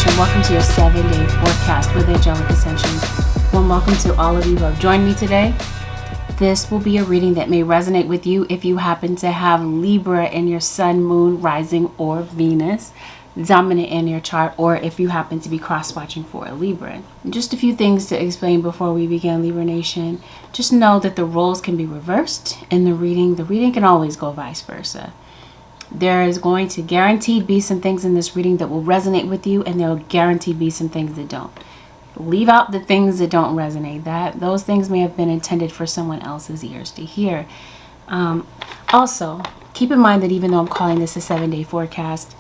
Nation. Welcome to your 7-day forecast with Angelic Ascensions. Well, welcome to all of you who have joined me today. This will be a reading that may resonate with you if you happen to have Libra in your sun, moon, rising, or Venus dominant in your chart, or if you happen to be cross-watching for a Libra. Just a few things to explain before we begin, Libra Nation. Just know that the roles can be reversed in the reading. The reading can always go vice versa. There is going to guaranteed be some things in this reading that will resonate with you, and there will guaranteed be some things that don't. Leave out the things that don't resonate. Those things may have been intended for someone else's ears to hear. Also, keep in mind that even though I'm calling this a 7-day forecast,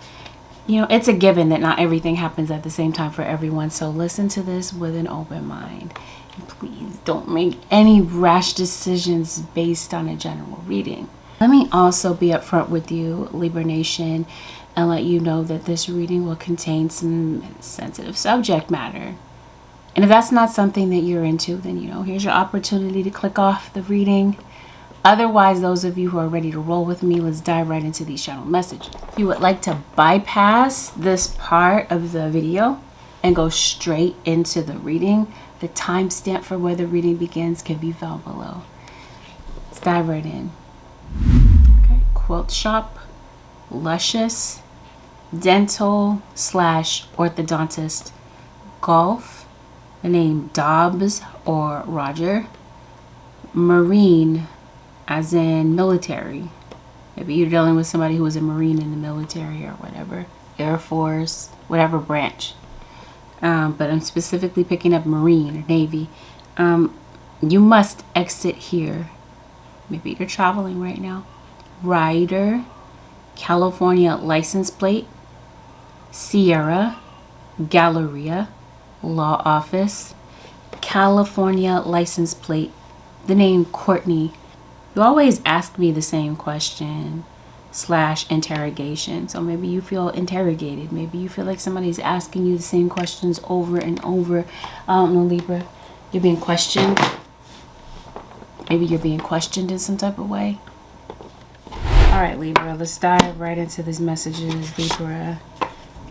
it's a given that not everything happens at the same time for everyone. So listen to this with an open mind. And please don't make any rash decisions based on a general reading. Let me also be upfront with you, Libra Nation, and let you know that this reading will contain some sensitive subject matter. And if that's not something that you're into, then, here's your opportunity to click off the reading. Otherwise, those of you who are ready to roll with me, let's dive right into these channel messages. If you would like to bypass this part of the video and go straight into the reading, the timestamp for where the reading begins can be found below. Let's dive right in. Okay, quilt shop, luscious, dental / orthodontist, golf, the name Dobbs or Roger, marine, as in military. Maybe you're dealing with somebody who was a marine in the military or whatever, Air Force, whatever branch. But I'm specifically picking up marine or navy. You must exit here. Maybe you're traveling right now. Rider, California license plate, Sierra, Galleria, law office, California license plate, the name Courtney. You always ask me the same question / interrogation. So maybe you feel interrogated. Maybe you feel like somebody's asking you the same questions over and over. I don't know, Libra. You're being questioned. Maybe you're being questioned in some type of way. All right, Libra, let's dive right into these messages, Libra.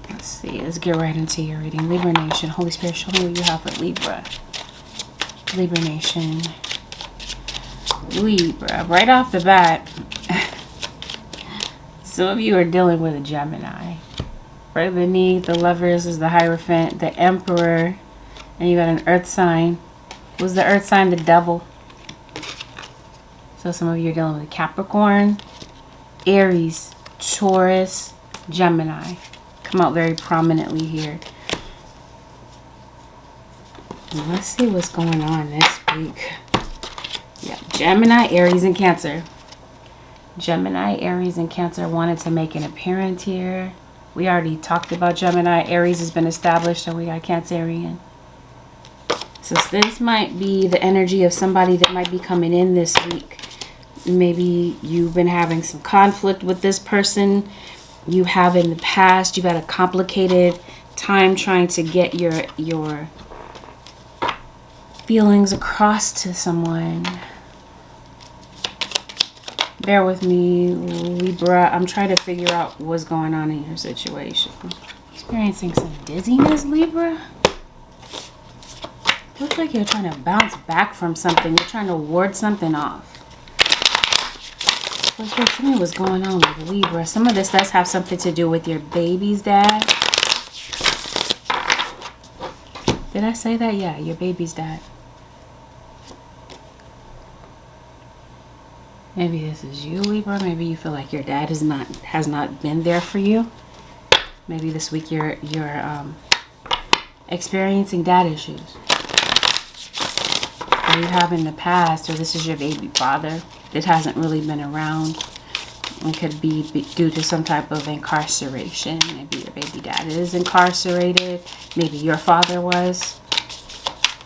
Let's see. Let's get right into your reading. Libra Nation, Holy Spirit, show me what you have for Libra. Libra Nation. Libra, right off the bat, some of you are dealing with a Gemini. Right beneath the Lovers is the Hierophant, the Emperor, and you got an Earth sign. Was the Earth sign the Devil? So some of you are dealing with a Capricorn, Aries, Taurus, Gemini. Come out very prominently here. Let's see what's going on this week. Yeah, Gemini, Aries, and Cancer. Gemini, Aries, and Cancer wanted to make an appearance here. We already talked about Gemini. Aries has been established, so we got Cancerian. So this might be the energy of somebody that might be coming in this week. Maybe you've been having some conflict with this person. You have in the past. You've had a complicated time trying to get your feelings across to someone. Bear with me, Libra. I'm trying to figure out what's going on in your situation. Experiencing some dizziness, Libra? Looks like you're trying to bounce back from something. You're trying to ward something off. Show me what's going on with Libra. Some of this does have something to do with your baby's dad. Did I say that? Yeah, your baby's dad. Maybe this is you, Libra. Maybe you feel like your dad has not been there for you. Maybe this week you're experiencing dad issues. Or you have in the past, or this is your baby father that hasn't really been around. It could be due to some type of incarceration. Maybe your baby dad is incarcerated. Maybe your father was.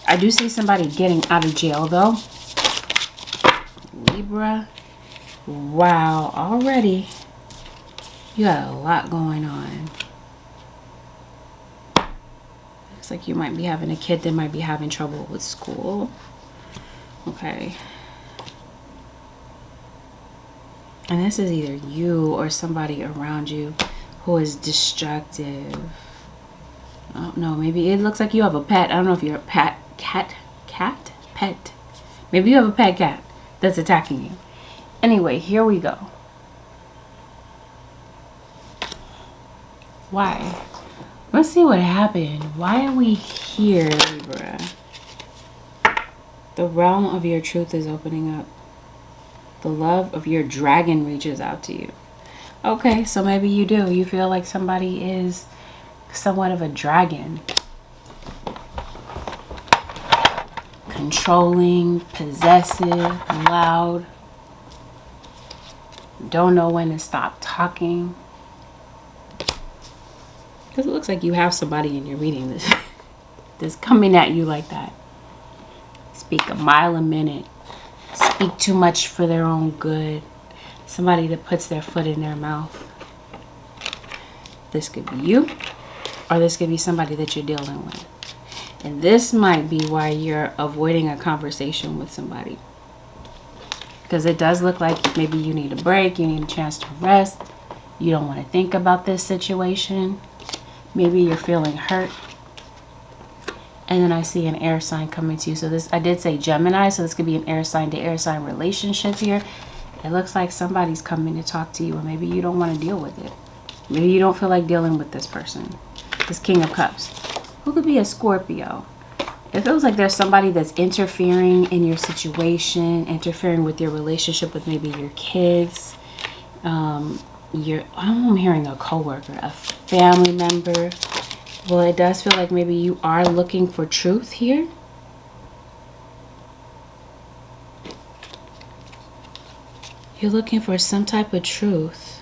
I do see somebody getting out of jail though. Libra. Wow, already you got a lot going on. Looks like you might be having a kid that might be having trouble with school. Okay. And this is either you or somebody around you who is destructive. Oh no, maybe it looks like you have a pet. I don't know if you're a pet cat. Maybe you have a pet cat that's attacking you. Anyway, here we go. Why? Let's see what happened. Why are we here, Libra? The realm of your truth is opening up. The love of your dragon reaches out to you. Okay, so maybe you do. You feel like somebody is somewhat of a dragon. Controlling, possessive, loud. Don't know when to stop talking. Because it looks like you have somebody in your reading that's coming at you like that. Speak a mile a minute. Speak too much for their own good. Somebody that puts their foot in their mouth. This could be you, or this could be somebody that you're dealing with. And this might be why you're avoiding a conversation with somebody. Because it does look like maybe you need a break, you need a chance to rest. You don't want to think about this situation. Maybe you're feeling hurt. And then I see an air sign coming to you. So this, I did say Gemini, so this could be an air sign to air sign relationship here. It looks like somebody's coming to talk to you, or maybe you don't want to deal with it. Maybe you don't feel like dealing with this person. This King of Cups. Who could be a Scorpio? It feels like there's somebody that's interfering in your situation, interfering with your relationship with maybe your kids. I'm hearing a coworker, a family member. Well, it does feel like maybe you are looking for truth here. You're looking for some type of truth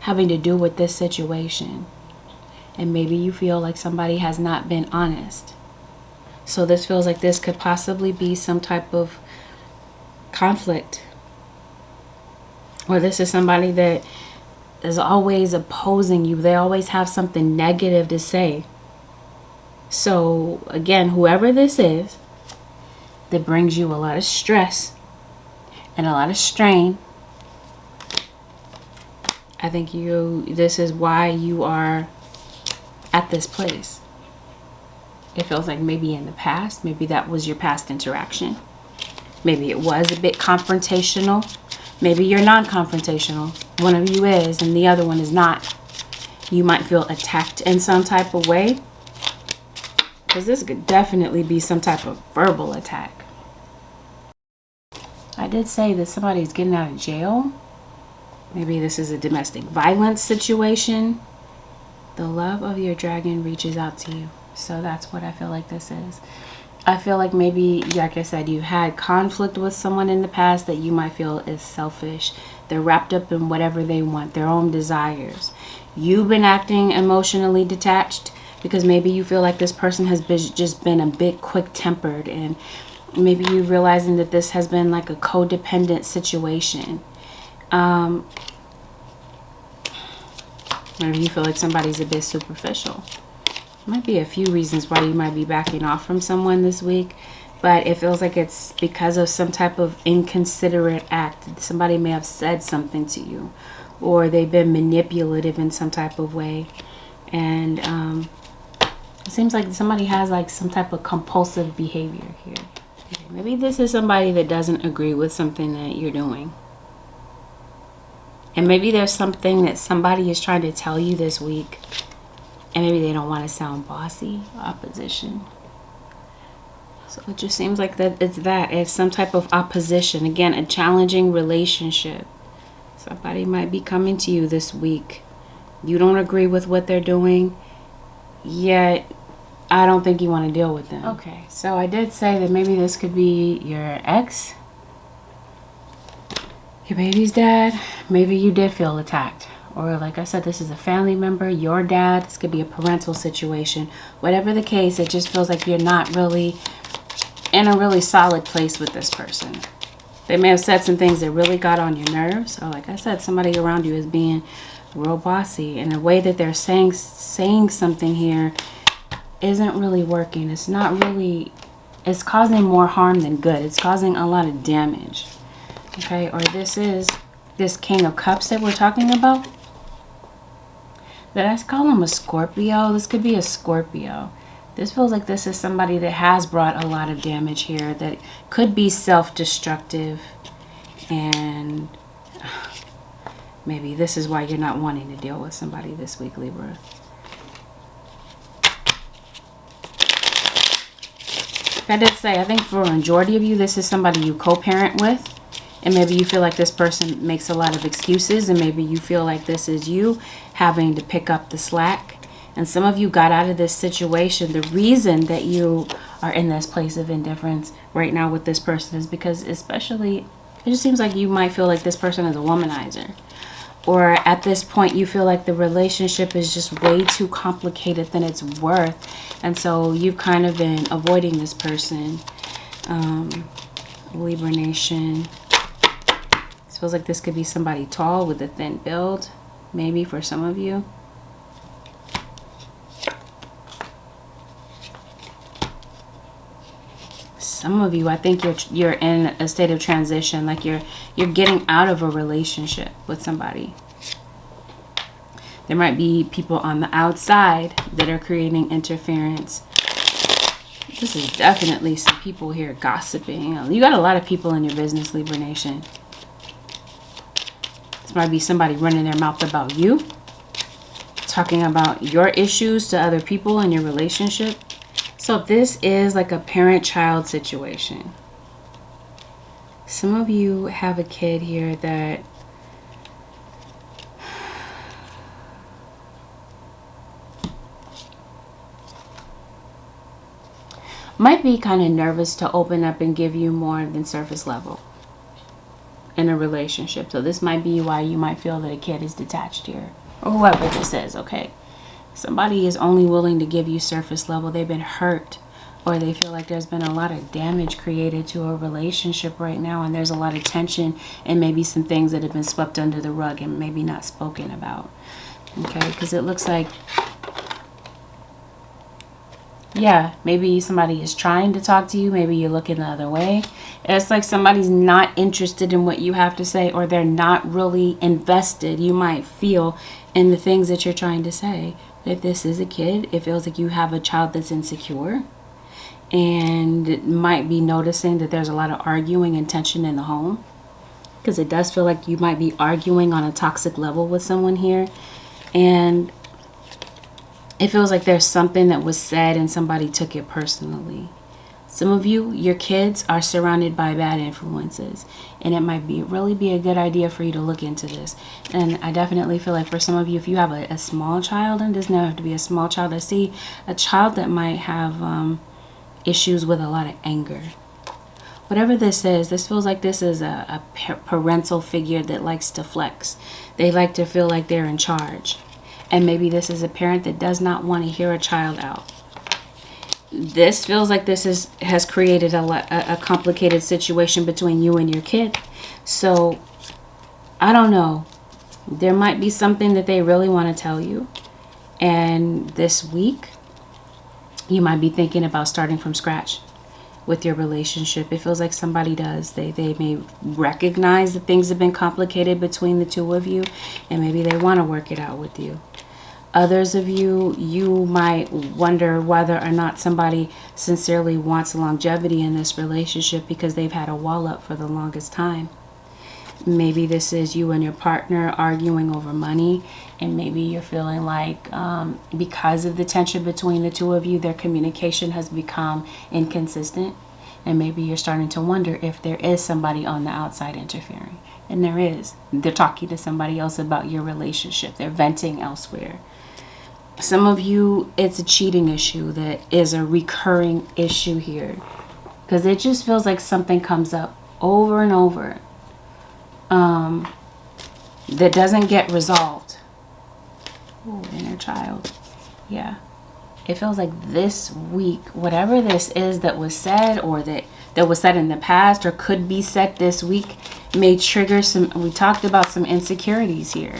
having to do with this situation. And maybe you feel like somebody has not been honest. So this feels like this could possibly be some type of conflict. Or this is somebody that is always opposing you. They always have something negative to say. So again, whoever this is that brings you a lot of stress and a lot of strain, I think this is why you are at this place. It feels like maybe in the past, maybe that was your past interaction. Maybe it was a bit confrontational. Maybe you're non-confrontational. One of you is and the other one is not. You might feel attacked in some type of way. Because this could definitely be some type of verbal attack. I did say that somebody's getting out of jail. Maybe this is a domestic violence situation. The love of your dragon reaches out to you. So that's what I feel like this is. I feel like maybe, like I said, you had conflict with someone in the past that you might feel is selfish. They're wrapped up in whatever they want, their own desires. You've been acting emotionally detached because maybe you feel like this person has just been a bit quick-tempered, and maybe you realizing that this has been like a codependent situation. Maybe you feel like somebody's a bit superficial. Might be a few reasons why you might be backing off from someone this week, but it feels like it's because of some type of inconsiderate act. Somebody may have said something to you, or they've been manipulative in some type of way, and it seems like somebody has like some type of compulsive behavior here. Okay, maybe this is somebody that doesn't agree with something that you're doing, and maybe there's something that somebody is trying to tell you this week. And maybe they don't want to sound bossy. Opposition. So it just seems like that it's some type of opposition. Again, a challenging relationship. Somebody might be coming to you this week. You don't agree with what they're doing, yet I don't think you want to deal with them. Okay, so I did say that maybe this could be your ex, your baby's dad. Maybe you did feel attacked. Or like I said, this is a family member, your dad. This could be a parental situation. Whatever the case, it just feels like you're not really in a really solid place with this person. They may have said some things that really got on your nerves. Or like I said, somebody around you is being real bossy. And the way that they're saying something here isn't really working. It's not really, it's causing more harm than good. It's causing a lot of damage. Okay, or this is this King of Cups that we're talking about. Did I call them a Scorpio? This could be a Scorpio. This feels like this is somebody that has brought a lot of damage here, that could be self-destructive, and maybe this is why you're not wanting to deal with somebody this week, Libra. I did say, I think for a majority of you, this is somebody you co-parent with. And maybe you feel like this person makes a lot of excuses. And maybe you feel like this is you having to pick up the slack. And some of you got out of this situation. The reason that you are in this place of indifference right now with this person is because, especially, it just seems like you might feel like this person is a womanizer. Or at this point, you feel like the relationship is just way too complicated than it's worth. And so you've kind of been avoiding this person. Libra Nation. It feels like this could be somebody tall with a thin build. Maybe for some of you. Some of you, I think you're in a state of transition, like you're getting out of a relationship with somebody. There might be people on the outside that are creating interference. This is definitely some people here gossiping. You got a lot of people in your business, Libra Nation. This might be somebody running their mouth about you, talking about your issues to other people in your relationship. So this is like a parent-child situation. Some of you have a kid here that might be kind of nervous to open up and give you more than surface level in a relationship. So this might be why you might feel that a kid is detached here, or whoever this is. Okay, somebody is only willing to give you surface level. They've been hurt, or they feel like there's been a lot of damage created to a relationship right now, and there's a lot of tension and maybe some things that have been swept under the rug and maybe not spoken about. Okay, because it looks like, yeah, maybe somebody is trying to talk to you. Maybe you're looking the other way. It's like somebody's not interested in what you have to say, or they're not really invested, you might feel, in the things that you're trying to say. If this is a kid, it feels like you have a child that's insecure and might be noticing that there's a lot of arguing and tension in the home, because it does feel like you might be arguing on a toxic level with someone here. And it feels like there's something that was said and somebody took it personally. Some of you, your kids are surrounded by bad influences, and it might really be a good idea for you to look into this. And I definitely feel like for some of you, if you have a small child, and it doesn't have to be a small child, I see a child that might have issues with a lot of anger. Whatever this is, this feels like this is a parental figure that likes to flex. They like to feel like they're in charge. And maybe this is a parent that does not want to hear a child out. This feels like this has created a complicated situation between you and your kid. So, I don't know. There might be something that they really want to tell you. And this week, you might be thinking about starting from scratch with your relationship. It feels like somebody does. They may recognize that things have been complicated between the two of you, and maybe they want to work it out with you. Others of you, you might wonder whether or not somebody sincerely wants longevity in this relationship because they've had a wall up for the longest time. Maybe this is you and your partner arguing over money, and maybe you're feeling like because of the tension between the two of you, their communication has become inconsistent, and maybe you're starting to wonder if there is somebody on the outside interfering. And there is. They're talking to somebody else about your relationship. They're venting elsewhere. Some of you, it's a cheating issue that is a recurring issue here, because it just feels like something comes up over and over that doesn't get resolved. Ooh, inner child. Yeah. It feels like this week, whatever this is that was said, or that was said in the past, or could be said this week, may trigger some, we talked about some insecurities here.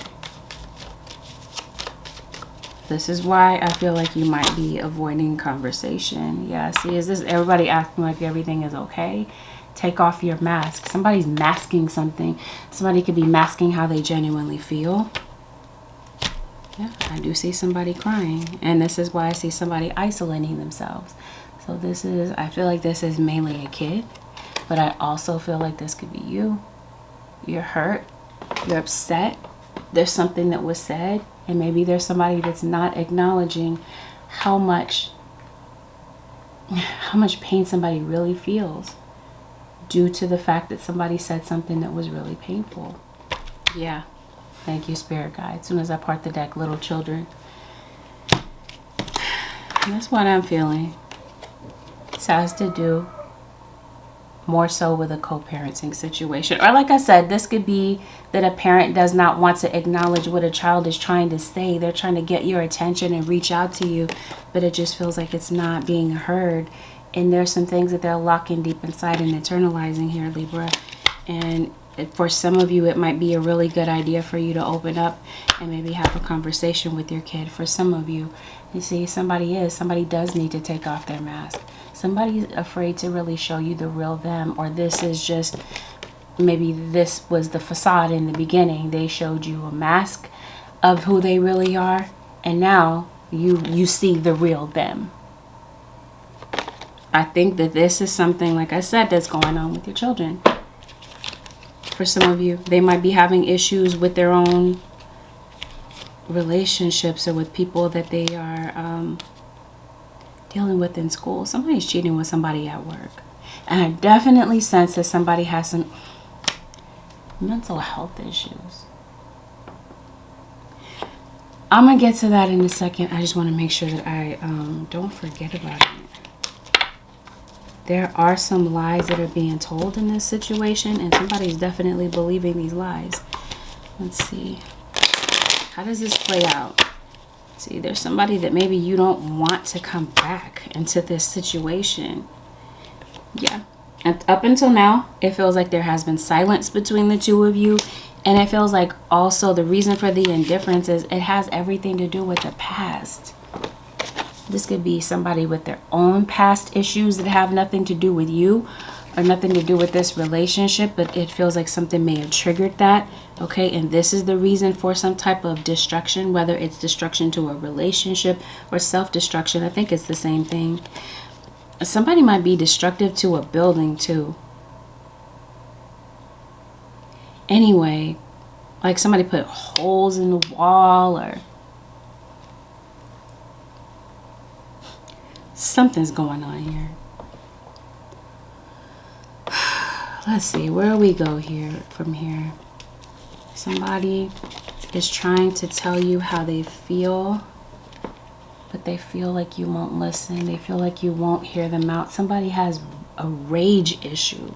This is why I feel like you might be avoiding conversation. Yeah, see, is this everybody acting like everything is okay? Take off your mask. Somebody's masking something. Somebody could be masking how they genuinely feel. Yeah, I do see somebody crying. And this is why I see somebody isolating themselves. So this is, I feel like this is mainly a kid. But I also feel like this could be you. You're hurt. You're upset. There's something that was said. And maybe there's somebody that's not acknowledging how much pain somebody really feels due to the fact that somebody said something that was really painful. Yeah. Thank you, Spirit Guide. As soon as I part the deck, little children. That's what I'm feeling. This has to do more so with a co-parenting situation. Or like I said, this could be that a parent does not want to acknowledge what a child is trying to say. They're trying to get your attention and reach out to you, but it just feels like it's not being heard. And there's some things that they're locking deep inside and internalizing here, Libra. And for some of you, it might be a really good idea for you to open up and maybe have a conversation with your kid. For some of you, you see, somebody does need to take off their mask. Somebody's afraid to really show you the real them, or this is just, maybe this was the facade in the beginning. They showed you a mask of who they really are, and now you see the real them. I think that this is something, like I said, that's going on with your children. For some of you, they might be having issues with their own relationships or with people that they are dealing with in school. Somebody's cheating with somebody at work. And I definitely sense that somebody has some mental health issues. I'm going to get to that in a second. I just want to make sure that I don't forget about it. There are some lies that are being told in this situation, and somebody's definitely believing these lies. Let's see. How does this play out? See, there's somebody that maybe you don't want to come back into this situation. Yeah. And up until now, it feels like there has been silence between the two of you. And it feels like also the reason for the indifference is it has everything to do with the past. This could be somebody with their own past issues that have nothing to do with you or nothing to do with this relationship, but it feels like something may have triggered that. Okay, and this is the reason for some type of destruction, whether it's destruction to a relationship or self-destruction. I think it's the same thing. Somebody might be destructive to a building too. Anyway, like somebody put holes in the wall or something's going on here. Let's see, where do we go here from here? Somebody is trying to tell you how they feel, but they feel like you won't listen. They feel like you won't hear them out. Somebody has a rage issue.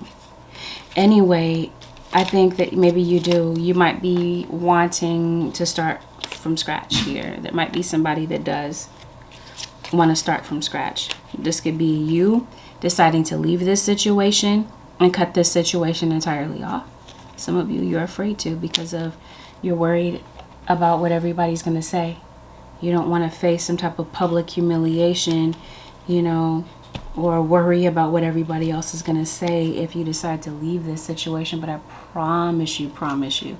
Anyway, I think that maybe you do. You might be wanting to start from scratch here. There might be somebody that does want to start from scratch. This could be you deciding to leave this situation and cut this situation entirely off. Some of you, you're afraid to because of you're worried about what everybody's going to say. You don't want to face some type of public humiliation, you know, or worry about what everybody else is going to say if you decide to leave this situation. But I promise you,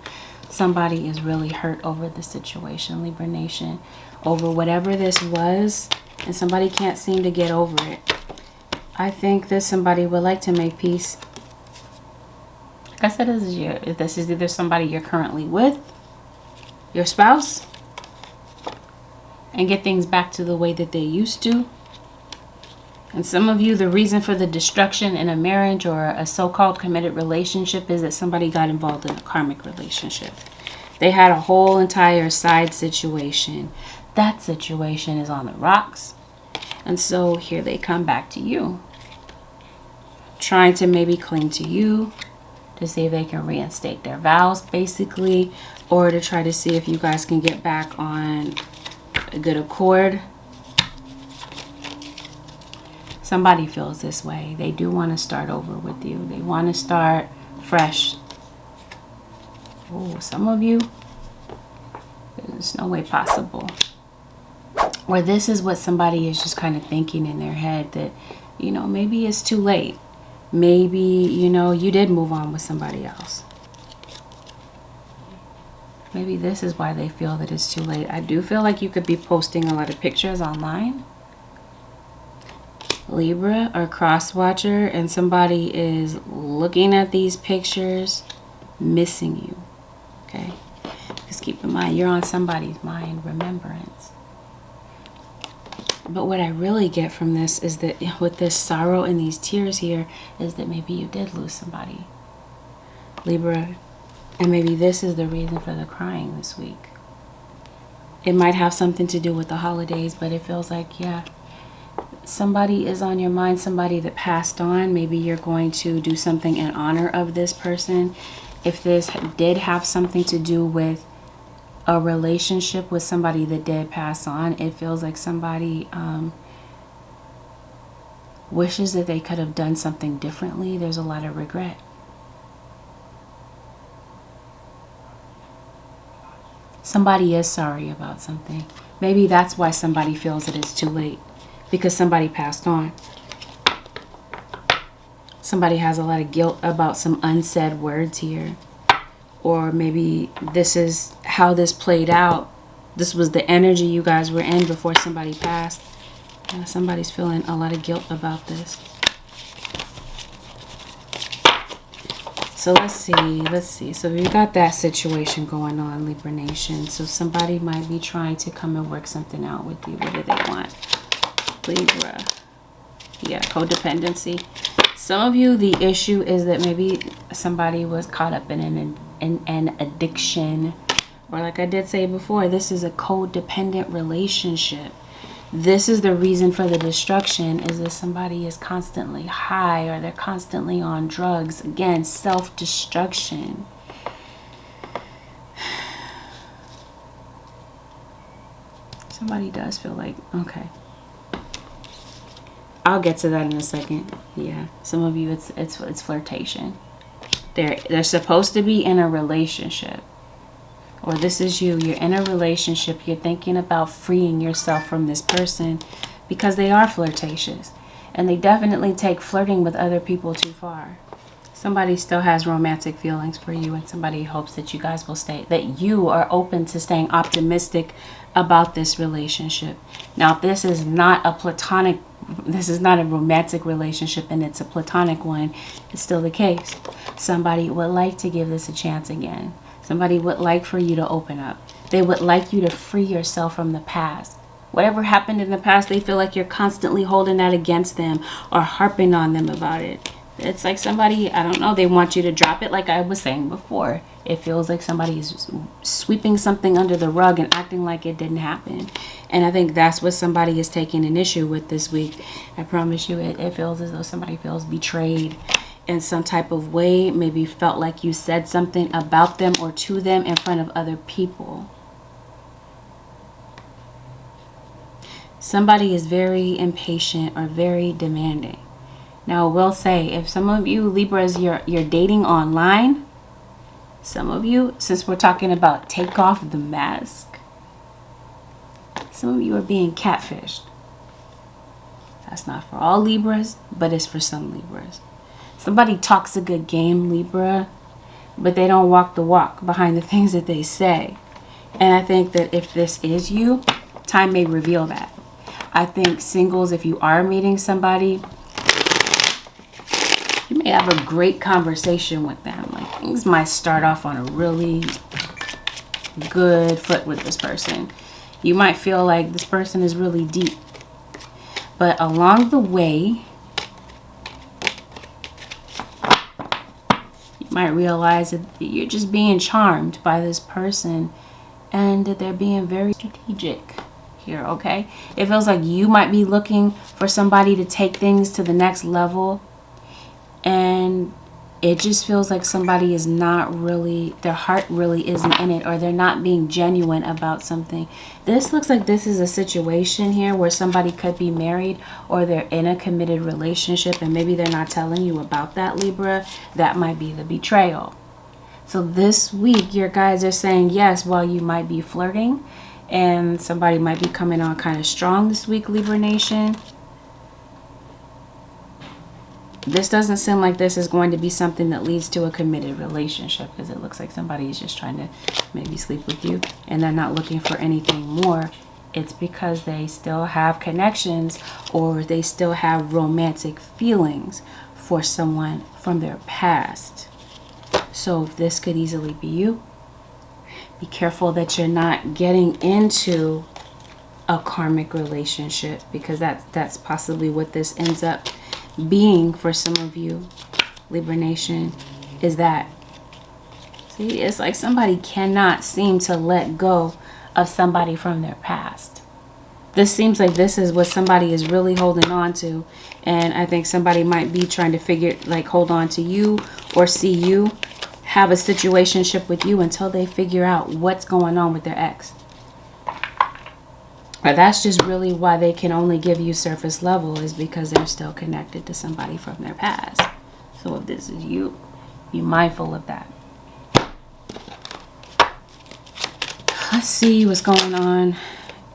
somebody is really hurt over the situation, Libra Nation, over whatever this was, and somebody can't seem to get over it. I think that somebody would like to make peace. Like I said, this is either somebody you're currently with, your spouse, and get things back to the way that they used to. And some of you, the reason for the destruction in a marriage or a so-called committed relationship is that somebody got involved in a karmic relationship. They had a whole entire side situation. That situation is on the rocks. And so here they come back to you, trying to maybe cling to you to see if they can reinstate their vows, basically, or to try to see if you guys can get back on a good accord. Somebody feels this way. They do want to start over with you. They want to start fresh. Oh, some of you, there's no way possible. Or this is what somebody is just kind of thinking in their head, that, you know, maybe it's too late. Maybe, you know, you did move on with somebody else. Maybe this is why they feel that it's too late. I do feel like you could be posting a lot of pictures online, Libra or cross watcher, and somebody is looking at these pictures, missing you. Okay, just keep in mind you're on somebody's mind, remembrance. But what I really get from this is that with this sorrow and these tears here is that maybe you did lose somebody, Libra. And maybe this is the reason for the crying this week. It might have something to do with the holidays, but it feels like, yeah, somebody is on your mind, somebody that passed on. Maybe you're going to do something in honor of this person. If this did have something to do with a relationship with somebody that did pass on, it feels like somebody wishes that they could have done something differently. There's a lot of regret. Somebody is sorry about something. Maybe that's why somebody feels that it's too late, because somebody passed on. Somebody has a lot of guilt about some unsaid words here. Or maybe this is how this played out. This was the energy you guys were in before somebody passed. Somebody's feeling a lot of guilt about this. So let's see. So we got that situation going on, Libra Nation. So somebody might be trying to come and work something out with you. What do they want? Libra. Yeah, codependency. Some of you, the issue is that maybe somebody was caught up in an addiction. Or like I did say before, this is a codependent relationship. This is the reason for the destruction, is that somebody is constantly high or they're constantly on drugs. Again, self-destruction. Somebody does feel like, okay. I'll get to that in a second. Yeah, some of you, it's flirtation. They're supposed to be in a relationship. Or this is you, you're in a relationship, you're thinking about freeing yourself from this person because they are flirtatious. And they definitely take flirting with other people too far. Somebody still has romantic feelings for you, and somebody hopes that you guys will stay, that you are open to staying optimistic about this relationship. Now, if this is not a platonic, this is not a romantic relationship and it's a platonic one, it's still the case. Somebody would like to give this a chance again. Somebody would like for you to open up. They would like you to free yourself from the past. Whatever happened in the past, they feel like you're constantly holding that against them or harping on them about it. It's like somebody, I don't know, they want you to drop it, like I was saying before. It feels like somebody is sweeping something under the rug and acting like it didn't happen. And I think that's what somebody is taking an issue with this week. I promise you, it feels as though somebody feels betrayed in some type of way. Maybe felt like you said something about them or to them in front of other people. Somebody is very impatient or very demanding. Now, I will say, if some of you Libras, you're dating online, some of you, since we're talking about take off the mask, some of you are being catfished. That's not for all Libras, but it's for some Libras. Somebody talks a good game, Libra, but they don't walk the walk behind the things that they say. And I think that if this is you, time may reveal that. I think singles, if you are meeting somebody, you may have a great conversation with them. Like, things might start off on a really good foot with this person. You might feel like this person is really deep. But along the way, you might realize that you're just being charmed by this person and that they're being very strategic here, okay? It feels like you might be looking for somebody to take things to the next level, and it just feels like somebody is not really, their heart really isn't in it, or they're not being genuine about something. This looks like this is a situation here where somebody could be married or they're in a committed relationship, and maybe they're not telling you about that, Libra. That might be the betrayal. So this week, your guys are saying yes while you might be flirting, and somebody might be coming on kind of strong this week, Libra Nation. This doesn't seem like this is going to be something that leads to a committed relationship, because it looks like somebody is just trying to maybe sleep with you and they're not looking for anything more. It's because they still have connections, or they still have romantic feelings for someone from their past. So this could easily be you. Be careful that you're not getting into a karmic relationship, because that's possibly what this ends up being for some of you, Libra Nation, is that, see, it's like somebody cannot seem to let go of somebody from their past. This seems like this is what somebody is really holding on to, and I think somebody might be trying to figure, like, hold on to you or see you have a situationship with you until they figure out what's going on with their ex. Or that's just really why they can only give you surface level, is because they're still connected to somebody from their past. So if this is you, be mindful of that. Let's see what's going on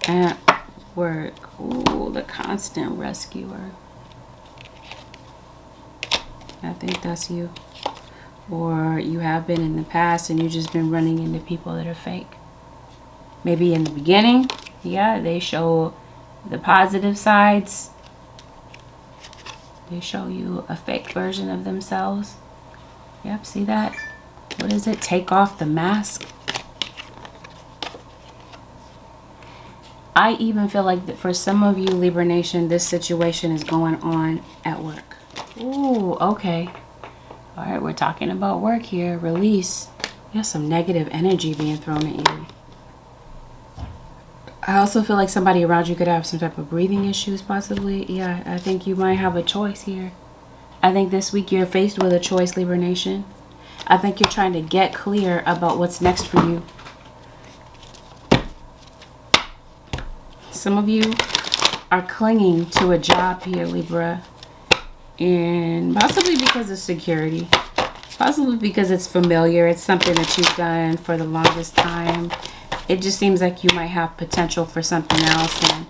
at work. Ooh, the constant rescuer. I think that's you. Or you have been in the past and you've just been running into people that are fake. Maybe in the beginning, yeah, they show the positive sides. They show you a fake version of themselves. Yep, see that? What is it? Take off the mask. I even feel like that for some of you, Libra Nation, this situation is going on at work. Ooh, okay. All right, we're talking about work here. Release. There's some negative energy being thrown at you. I also feel like somebody around you could have some type of breathing issues, possibly. Yeah, I think you might have a choice here. I think this week you're faced with a choice, Libra Nation. I think you're trying to get clear about what's next for you. Some of you are clinging to a job here, Libra. And possibly because of security. Possibly because it's familiar. It's something that you've done for the longest time. It just seems like you might have potential for something else. And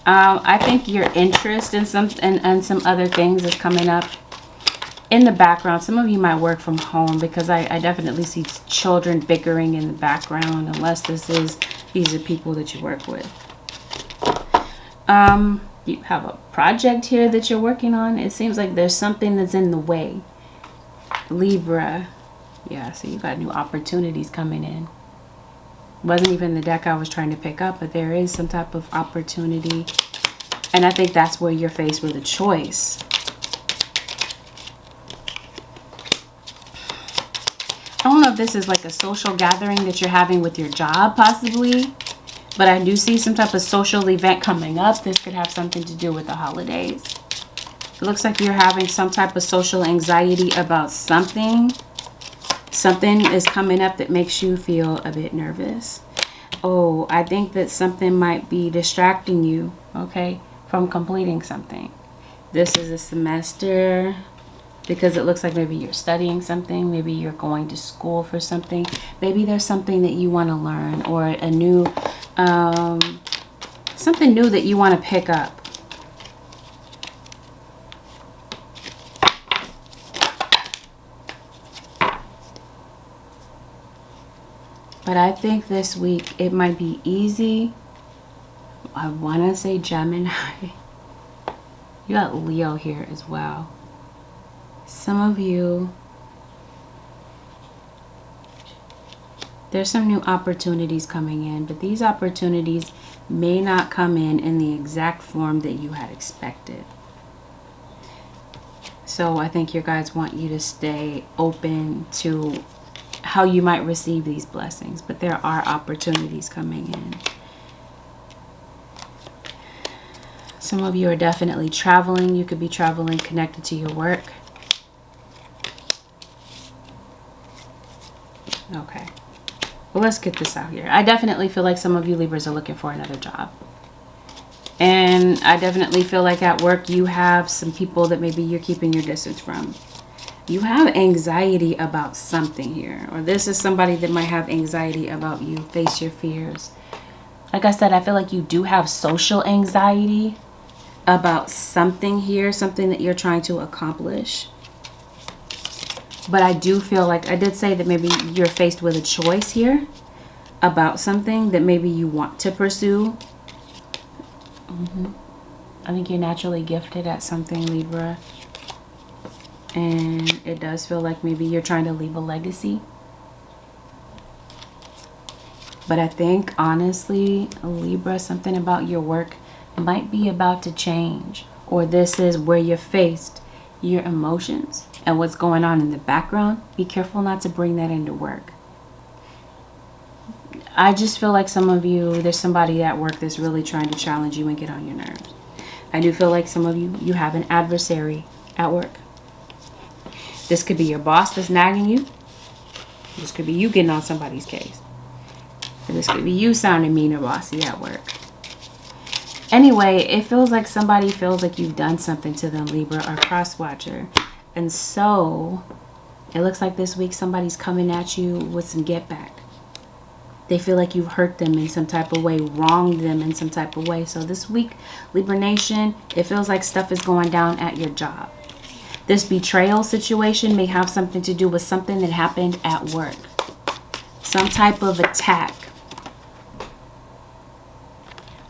I think your interest in some other things is coming up in the background. Some of you might work from home, because I definitely see children bickering in the background, unless these are people that you work with. You have a project here that you're working on. It seems like there's something that's in the way, Libra. Yeah, so you got new opportunities coming in. Wasn't even the deck I was trying to pick up, but there is some type of opportunity, and I think that's where you're faced with a choice. I don't know if this is like a social gathering that you're having with your job, possibly. But I do see some type of social event coming up. This could have something to do with the holidays. It looks like you're having some type of social anxiety about something. Something is coming up that makes you feel a bit nervous. Oh, I think that something might be distracting you, okay, from completing something. This is a semester, because it looks like maybe you're studying something. Maybe you're going to school for something. Maybe there's something that you want to learn, or a new... something new that you want to pick up. But I think this week it might be easy. I want to say Gemini. You got Leo here as well. Some of you, there's some new opportunities coming in, but these opportunities may not come in the exact form that you had expected. So I think your guides want you to stay open to how you might receive these blessings, but there are opportunities coming in. Some of you are definitely traveling. You could be traveling connected to your work. Okay. Well, let's get this out here. I definitely feel like some of you Libras are looking for another job. And I definitely feel like at work you have some people that maybe you're keeping your distance from. You have anxiety about something here. Or this is somebody that might have anxiety about you. Face your fears. Like I said, I feel like you do have social anxiety. about something here, something that you're trying to accomplish. But I do feel like, I did say that maybe you're faced with a choice here about something that maybe you want to pursue. I think you're naturally gifted at something, Libra. And it does feel like maybe you're trying to leave a legacy. But I think, honestly, Libra, something about your work might be about to change. Or this is where you're faced your emotions and what's going on in the background. Be careful not to bring that into work. I just feel like some of you, there's somebody at work that's really trying to challenge you and get on your nerves. I do feel like some of you, you have an adversary at work. This could be your boss that's nagging you. This could be you getting on somebody's case. And this could be you sounding mean or bossy at work. Anyway, it feels like somebody feels like you've done something to them, Libra or cross-watcher. And so, it looks like this week somebody's coming at you with some get back. They feel like you've hurt them in some type of way, wronged them in some type of way. So this week, Libra Nation, it feels like stuff is going down at your job. This betrayal situation may have something to do with something that happened at work. Some type of attack.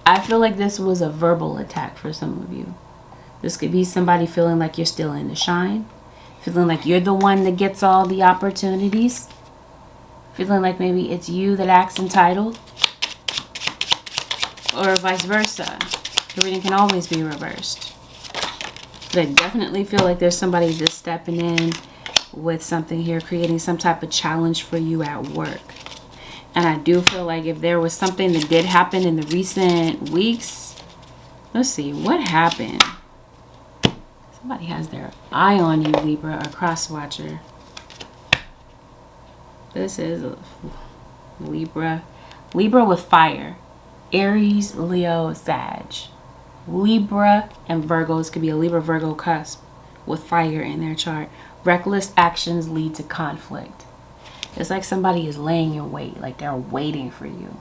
I feel like this was a verbal attack for some of you. This could be somebody feeling like you're still in the shine. Feeling like you're the one that gets all the opportunities. Feeling like maybe it's you that acts entitled. Or vice versa. The reading can always be reversed. But I definitely feel like there's somebody just stepping in with something here, creating some type of challenge for you at work. And I do feel like if there was something that did happen in the recent weeks, let's see, what happened? Somebody has their eye on you, Libra, or cross-watcher. This is Libra. Libra with fire. Aries, Leo, Sag. Libra and Virgos could be a Libra-Virgo cusp with fire in their chart. Reckless actions lead to conflict. It's like somebody is laying in wait, like they're waiting for you.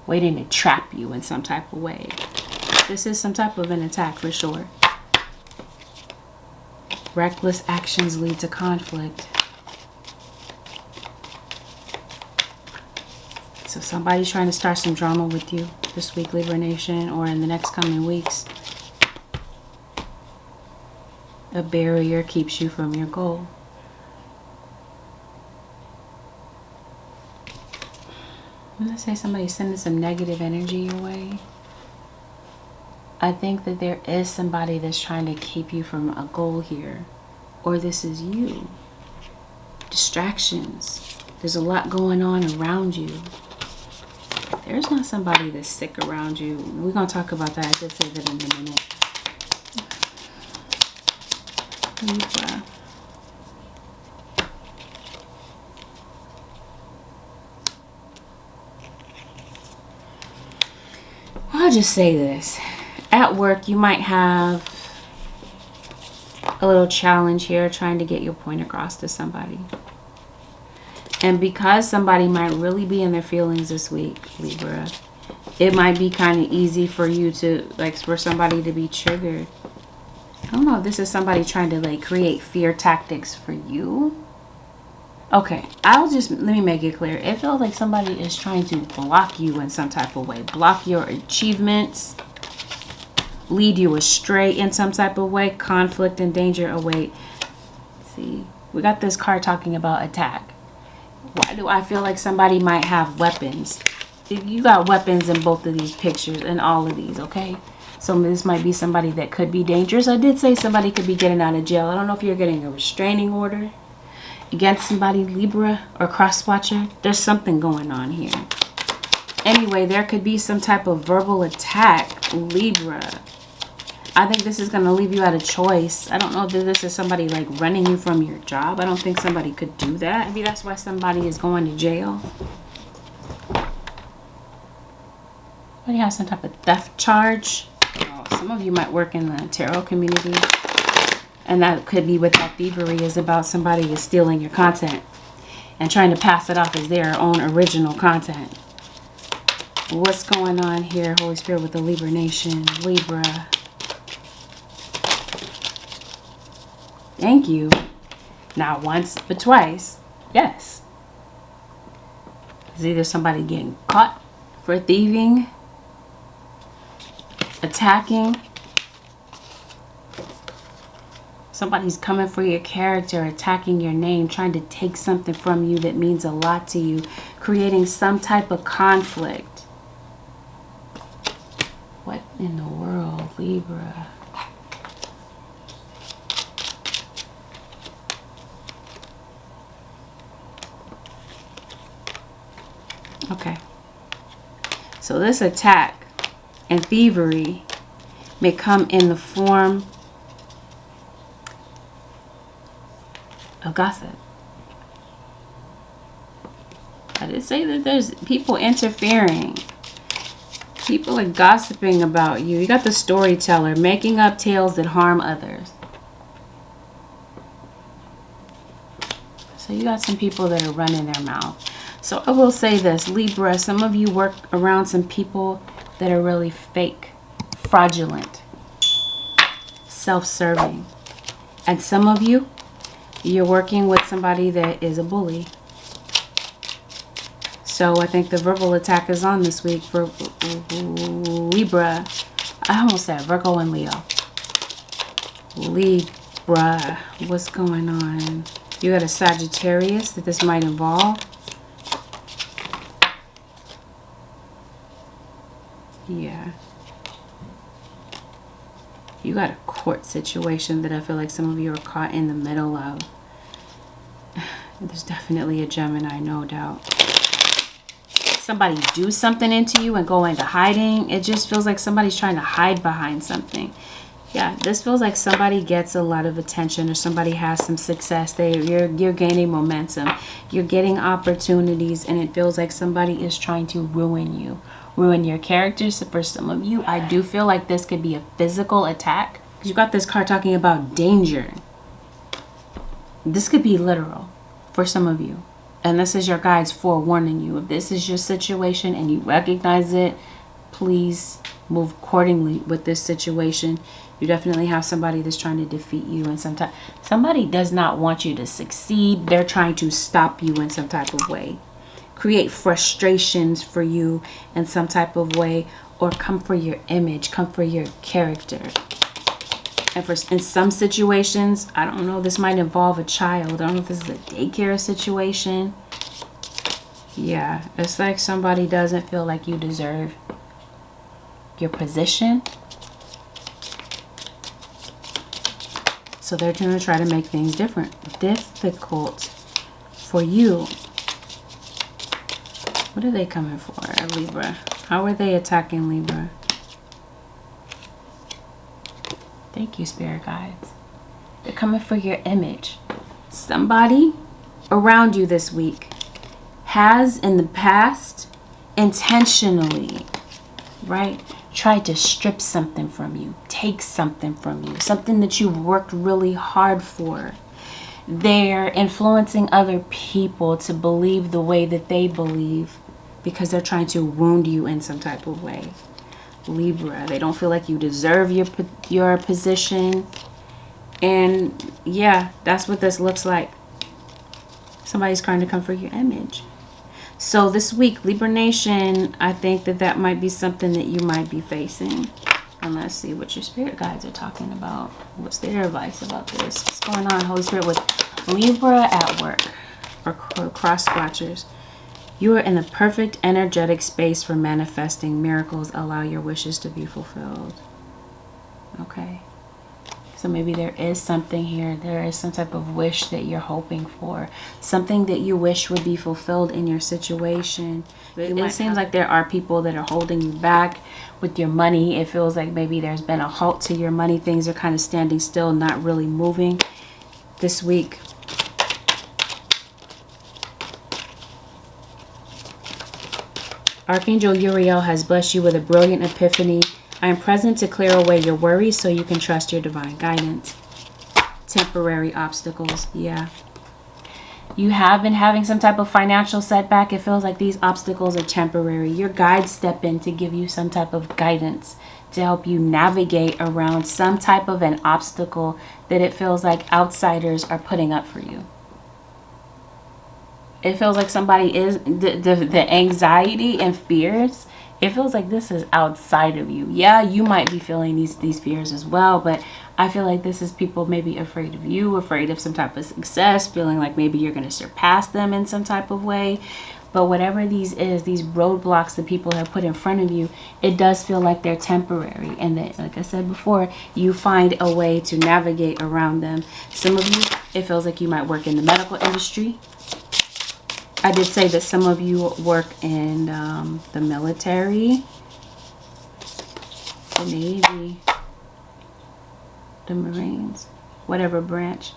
Waiting to trap you in some type of way. This is some type of an attack for sure. Reckless actions lead to conflict. So somebody's trying to start some drama with you this week, Libra Nation, or in the next coming weeks. A barrier keeps you from your goal. I'm going to say somebody's sending some negative energy your way. I think that there is somebody that's trying to keep you from a goal here. Or this is you. Distractions. There's a lot going on around you. There's not somebody that's sick around you. We're going to talk about that. I did say that in a minute. Libra. I'll just say this. At work, you might have a little challenge here trying to get your point across to somebody. And because somebody might really be in their feelings this week, Libra, it might be kind of easy for you to, like, for somebody to be triggered. I don't know if this is somebody trying to, like, create fear tactics for you. Okay, let me make it clear. It feels like somebody is trying to block you in some type of way. Block your achievements. Lead you astray in some type of way. Conflict and danger await. See, we got this card talking about attack. Why do I feel like somebody might have weapons? You got weapons in both of these pictures and all of these, okay? So this might be somebody that could be dangerous. I did say somebody could be getting out of jail. I don't know if you're getting a restraining order against somebody, Libra or cross-watcher. There's something going on here. Anyway, there could be some type of verbal attack, Libra. I think this is going to leave you at a choice. I don't know if this is somebody like running you from your job. I don't think somebody could do that. Maybe that's why somebody is going to jail. Somebody has some type of theft charge. Oh, some of you might work in the tarot community. And that could be what that thievery is about. Somebody is stealing your content and trying to pass it off as their own original content. What's going on here, Holy Spirit, with the Libra Nation? Libra. Thank you. Not once, but twice. Yes. It's either somebody getting caught for thieving, attacking. Somebody's coming for your character, attacking your name, trying to take something from you that means a lot to you, creating some type of conflict. What in the world, Libra? Okay. So this attack and thievery may come in the form of gossip. I did say that there's people interfering. People are gossiping about you. You got the storyteller, making up tales that harm others. So you got some people that are running their mouth. So I will say this, Libra, some of you work around some people that are really fake, fraudulent, self-serving. And some of you, you're working with somebody that is a bully. So I think the verbal attack is on this week for Libra. I almost said Virgo and Leo. Libra, what's going on? You got a Sagittarius that this might involve. Yeah. You got a court situation that I feel like some of you are caught in the middle of. There's definitely a Gemini, no doubt. Somebody do something into you and go into hiding. It just feels like somebody's trying to hide behind something. Yeah, this feels like somebody gets a lot of attention or somebody has some success. You're gaining momentum. You're getting opportunities, and it feels like somebody is trying to ruin you. Ruin your characters. For some of you, I do feel like this could be a physical attack. You got this card talking about danger. This could be literal for some of you. And this is your guides forewarning you. If this is your situation and you recognize it, please move accordingly with this situation. You definitely have somebody that's trying to defeat you, and somebody does not want you to succeed. They're trying to stop you in some type of way, create frustrations for you in some type of way, or come for your image, come for your character. And in some situations, I don't know, this might involve a child. I don't know if this is a daycare situation. Yeah, it's like somebody doesn't feel like you deserve your position. So they're going to try to make things difficult for you. What are they coming for, Libra? How are they attacking Libra? Thank you, Spirit Guides. They're coming for your image. Somebody around you this week has in the past intentionally, right, tried to strip something from you, take something from you, something that you've worked really hard for. They're influencing other people to believe the way that they believe because they're trying to wound you in some type of way. Libra, they don't feel like you deserve your position. And yeah, that's what this looks like. Somebody's trying to come for your image. So this week, Libra Nation, I think that might be something that you might be facing. And let's see what your spirit guides are talking about. What's their advice about this? What's going on, Holy Spirit, with Libra at work or cross watchers? You are in the perfect energetic space for manifesting miracles. Allow your wishes to be fulfilled. Okay. So maybe there is something here. There is some type of wish that you're hoping for. Something that you wish would be fulfilled in your situation. It seems like there are people that are holding you back with your money. It feels like maybe there's been a halt to your money. Things are kind of standing still, not really moving this week. Archangel Uriel has blessed you with a brilliant epiphany. I am present to clear away your worries so you can trust your divine guidance. Temporary obstacles, yeah. You have been having some type of financial setback. It feels like these obstacles are temporary. Your guides step in to give you some type of guidance to help you navigate around some type of an obstacle that it feels like outsiders are putting up for you. It feels like somebody is, the anxiety and fears, it feels like this is outside of you. Yeah, you might be feeling these fears as well, but I feel like this is people maybe afraid of you, afraid of some type of success, feeling like maybe you're going to surpass them in some type of way. But whatever these roadblocks that people have put in front of you, it does feel like they're temporary. And that, like I said before, you find a way to navigate around them. Some of you, it feels like you might work in the medical industry. I did say that some of you work in the military, the Navy, the Marines, whatever branch.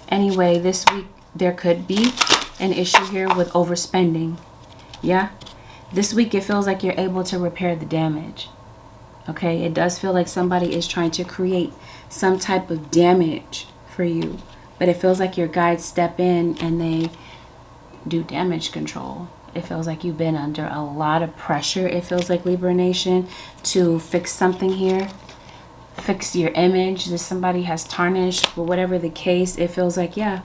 Anyway, this week there could be an issue here with overspending. Yeah, this week it feels like you're able to repair the damage. Okay, it does feel like somebody is trying to create some type of damage for you, but it feels like your guides step in and they do damage control. It feels like you've been under a lot of pressure, it feels like, Libra Nation, to fix something here, fix your image that somebody has tarnished. But whatever the case, it feels like, yeah,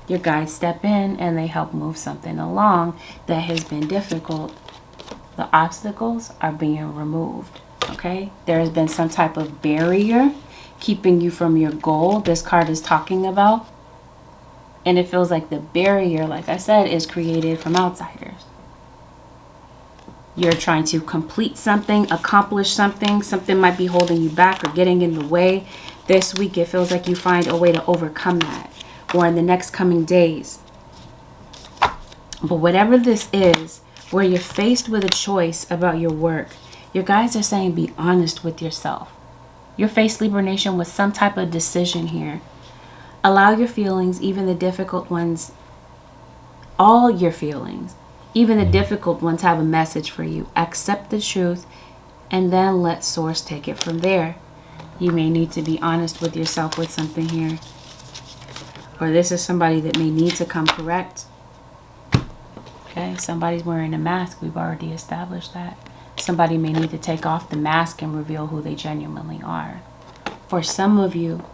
your guides step in and they help move something along that has been difficult. The obstacles are being removed. Okay, there has been some type of barrier keeping you from your goal this card is talking about. And it feels like the barrier, like I said, is created from outsiders. You're trying to complete something, accomplish something. Something might be holding you back or getting in the way. This week, it feels like you find a way to overcome that, or in the next coming days. But whatever this is, where you're faced with a choice about your work, your guides are saying be honest with yourself. You're faced, Libra Nation, with some type of decision here. Allow your feelings, even the difficult ones, all your feelings, even the difficult ones, have a message for you. Accept the truth and then let source take it from there. You may need to be honest with yourself with something here. Or this is somebody that may need to come correct. Okay, somebody's wearing a mask. We've already established that. Somebody may need to take off the mask and reveal who they genuinely are. For some of you,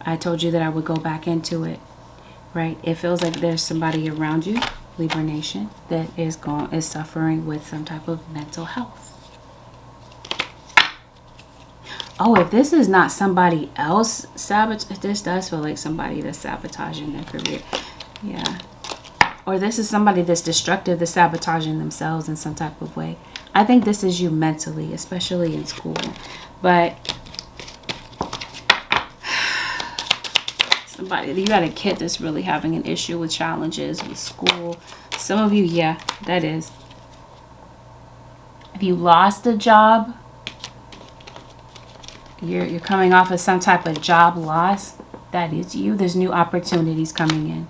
I told you that I would go back into it, right? It feels like there's somebody around you, Libra Nation, that is suffering with some type of mental health. Oh, if this is not somebody else this does feel like somebody that's sabotaging their career. Yeah. Or this is somebody that's destructive, that's sabotaging themselves in some type of way. I think this is you mentally, especially in school. But you got a kid that's really having an issue with challenges with school. Some of you, yeah, that is. If you lost a job, you're coming off of some type of job loss. That is you. There's new opportunities coming in,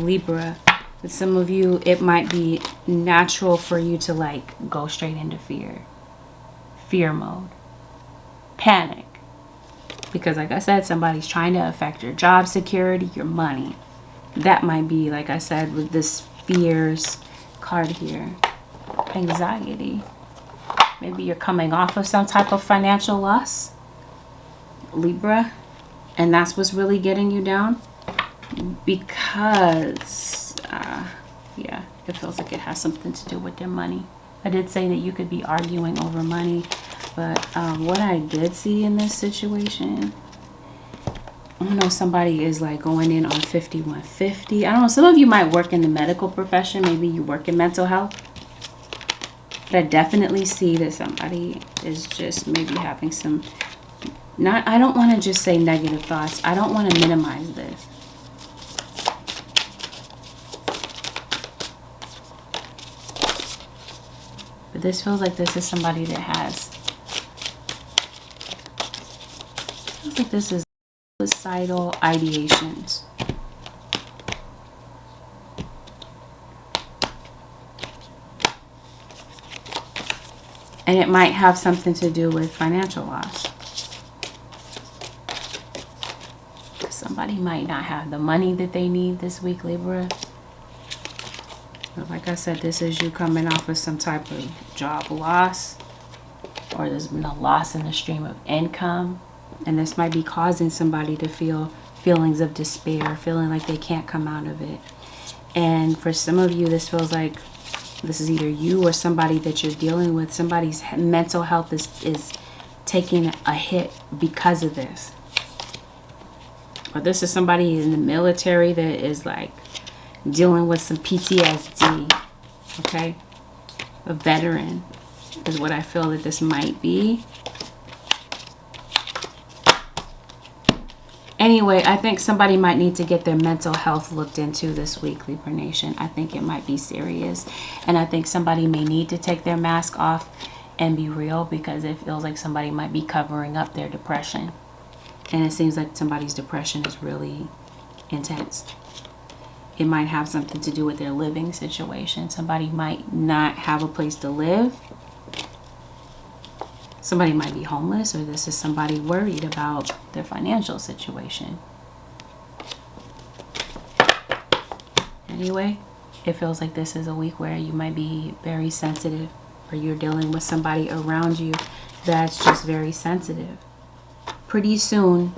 Libra. With some of you, it might be natural for you to like go straight into fear mode, panic. Because like I said, somebody's trying to affect your job security, your money. That might be, like I said, with this fears card here. Anxiety. Maybe you're coming off of some type of financial loss, Libra. And that's what's really getting you down. Because, yeah, it feels like it has something to do with their money. I did say that you could be arguing over money. But what I did see in this situation, I don't know, somebody is like going in on 5150. I don't know, some of you might work in the medical profession. Maybe you work in mental health. But I definitely see that somebody is just maybe having some, I don't want to just say negative thoughts. I don't want to minimize this. But this feels like this is somebody that has, feels like this is suicidal ideations. And it might have something to do with financial loss. Somebody might not have the money that they need this week, Libra. But like I said, this is you coming off of some type of job loss. or there's been a loss in the stream of income. And this might be causing somebody to feel feelings of despair, feeling like they can't come out of it. And for some of you, this feels like this is either you or somebody that you're dealing with. Somebody's mental health is taking a hit because of this. Or this is somebody in the military that is like dealing with some PTSD. Okay? A veteran is what I feel that this might be. Anyway, I think somebody might need to get their mental health looked into this week, Libra Nation. I think it might be serious. And I think somebody may need to take their mask off and be real, because it feels like somebody might be covering up their depression. And it seems like somebody's depression is really intense. It might have something to do with their living situation. Somebody might not have a place to live. Somebody might be homeless, or this is somebody worried about their financial situation. Anyway, it feels like this is a week where you might be very sensitive, or you're dealing with somebody around you that's just very sensitive. Pretty soon,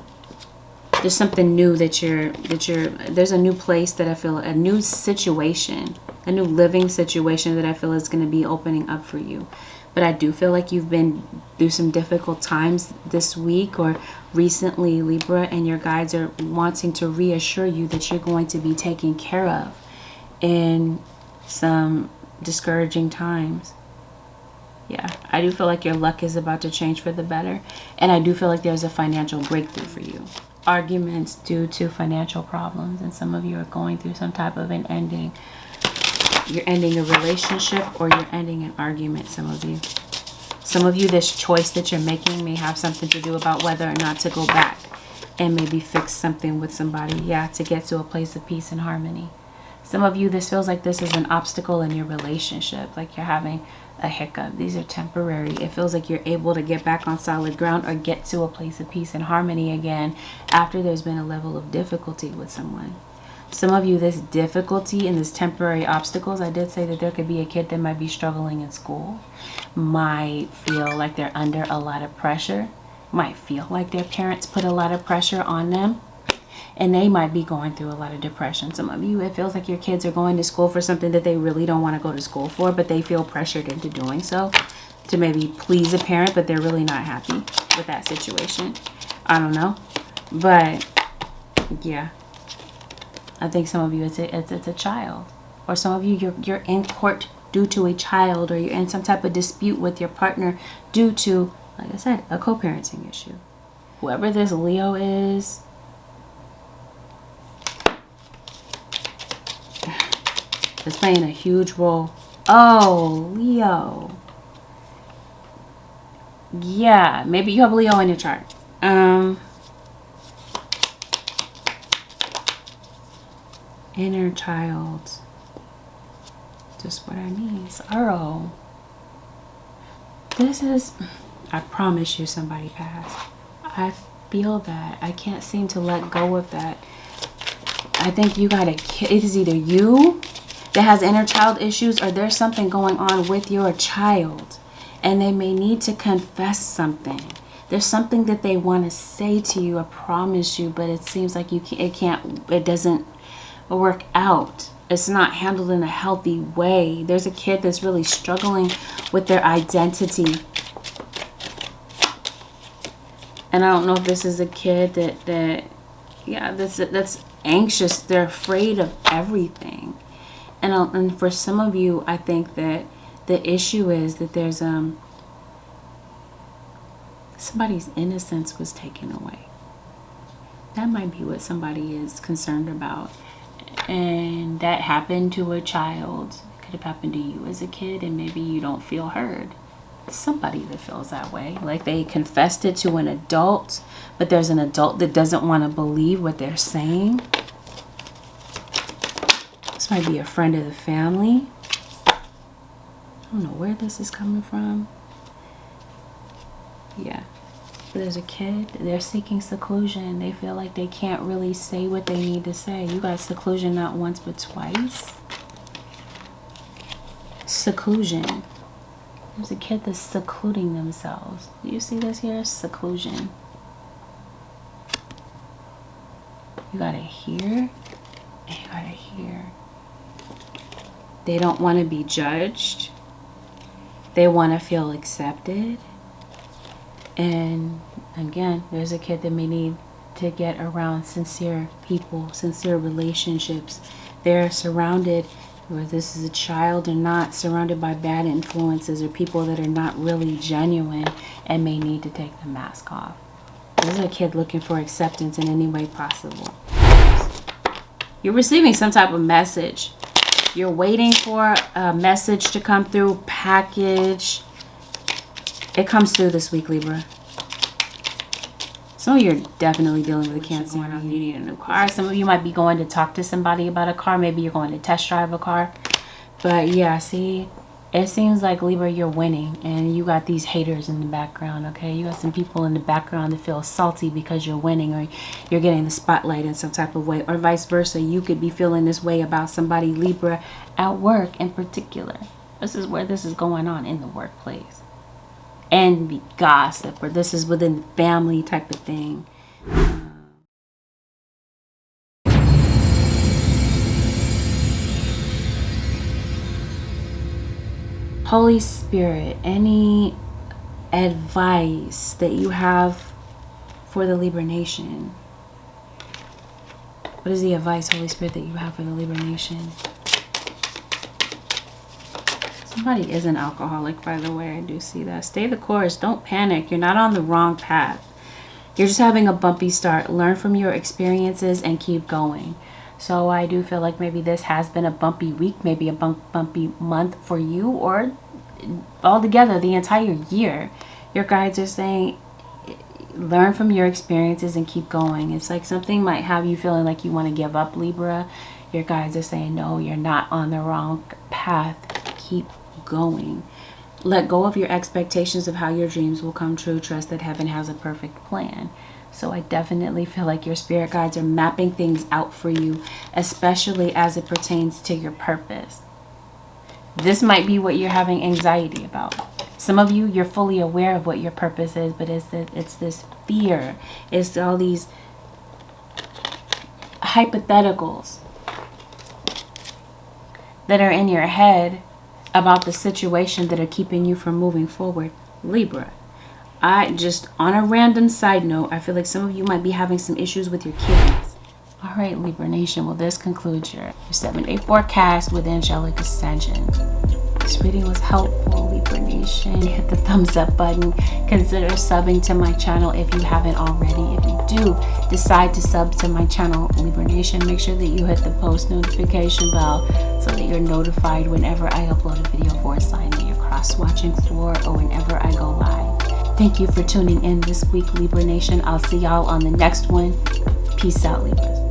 there's something new there's a new place that I feel, a new situation, a new living situation that I feel is going to be opening up for you. But I do feel like you've been through some difficult times this week or recently, Libra, and your guides are wanting to reassure you that you're going to be taken care of in some discouraging times. Yeah, I do feel like your luck is about to change for the better. And I do feel like there's a financial breakthrough for you. Arguments due to financial problems, and some of you are going through some type of an ending. You're ending a relationship, or you're ending an argument, some of you. Some of you, this choice that you're making may have something to do about whether or not to go back and maybe fix something with somebody. Yeah, to get to a place of peace and harmony. Some of you, this feels like this is an obstacle in your relationship, like you're having a hiccup. These are temporary. It feels like you're able to get back on solid ground or get to a place of peace and harmony again after there's been a level of difficulty with someone. Some of you, this difficulty and this temporary obstacles, I did say that there could be a kid that might be struggling in school, might feel like they're under a lot of pressure, might feel like their parents put a lot of pressure on them, and they might be going through a lot of depression. Some of you, it feels like your kids are going to school for something that they really don't want to go to school for, but they feel pressured into doing so to maybe please a parent, but they're really not happy with that situation. I don't know, but yeah. I think some of you, it's a child. Or some of you, you're in court due to a child, or you're in some type of dispute with your partner due to, like I said, a co-parenting issue. Whoever this Leo is, is playing a huge role. Oh, Leo. Yeah, maybe you have Leo in your chart. Inner child. Just what I need. Sorrow. This is, I promise you, somebody passed. I feel that. I can't seem to let go of that. I think you got a kid. It is either you that has inner child issues, or there's something going on with your child, and they may need to confess something. There's something that they want to say to you, I promise you, but it seems like it doesn't work out. It's not handled in a healthy way. There's a kid that's really struggling with their identity. And I don't know if this is a kid that's anxious. They're afraid of everything. And for some of you, I think that the issue is that there's somebody's innocence was taken away. That might be what somebody is concerned about. And that happened to a child. It could have happened to you as a kid, and maybe you don't feel heard. Somebody that feels that way, like they confessed it to an adult, but there's an adult that doesn't want to believe what they're saying. This might be a friend of the family. I don't know where this is coming from. Yeah. There's a kid, they're seeking seclusion. They feel like they can't really say what they need to say. You got seclusion not once but twice. Seclusion. There's a kid that's secluding themselves. Do you see this here? Seclusion. You got it here, and you got it here. They don't want to be judged. They want to feel accepted. And again, there's a kid that may need to get around sincere people, sincere relationships. They're surrounded, whether this is a child or not, surrounded by bad influences or people that are not really genuine and may need to take the mask off. This is a kid looking for acceptance in any way possible. You're receiving some type of message. You're waiting for a message to come through, package. It comes through this week, Libra. Some of you are definitely dealing with a Cancer. You need a new car. Some of you might be going to talk to somebody about a car. Maybe you're going to test drive a car. But yeah, see, it seems like, Libra, you're winning. And you got these haters in the background, okay? You got some people in the background that feel salty because you're winning, or you're getting the spotlight in some type of way. Or vice versa. You could be feeling this way about somebody, Libra, at work in particular. This is where this is going on, in the workplace. And be gossip, or this is within the family type of thing. Holy Spirit, any advice that you have for the Libra Nation? What is the advice, Holy Spirit, that you have for the Libra Nation? Somebody is an alcoholic, by the way. I do see that. Stay the course. Don't panic. You're not on the wrong path. You're just having a bumpy start. Learn from your experiences and keep going. So I do feel like maybe this has been a bumpy week, maybe a bumpy month for you, or altogether the entire year. Your guides are saying, learn from your experiences and keep going. It's like something might have you feeling like you want to give up, Libra. Your guides are saying, no, you're not on the wrong path. Keep going. Let go of your expectations of how your dreams will come true. Trust that heaven has a perfect plan. So I definitely feel like your spirit guides are mapping things out for you, especially as it pertains to your purpose. This might be what you're having anxiety about. Some of you, you're fully aware of what your purpose is, but it's this fear. It's all these hypotheticals that are in your head about the situation that are keeping you from moving forward, Libra. Just on a random side note, I feel like some of you might be having some issues with your kidneys. All right, Libra Nation. Well, this concludes your 7-day forecast with Angelic Ascensions. This reading was helpful, Libra Nation. Hit the thumbs up button. Consider subbing to my channel if you haven't already. If you do decide to sub to my channel, Libra Nation, make sure that you hit the post notification bell so that you're notified whenever I upload a video for a sign that you're cross-watching for, or whenever I go live. Thank you for tuning in this week, Libra Nation. I'll see y'all on the next one. Peace out, Libras.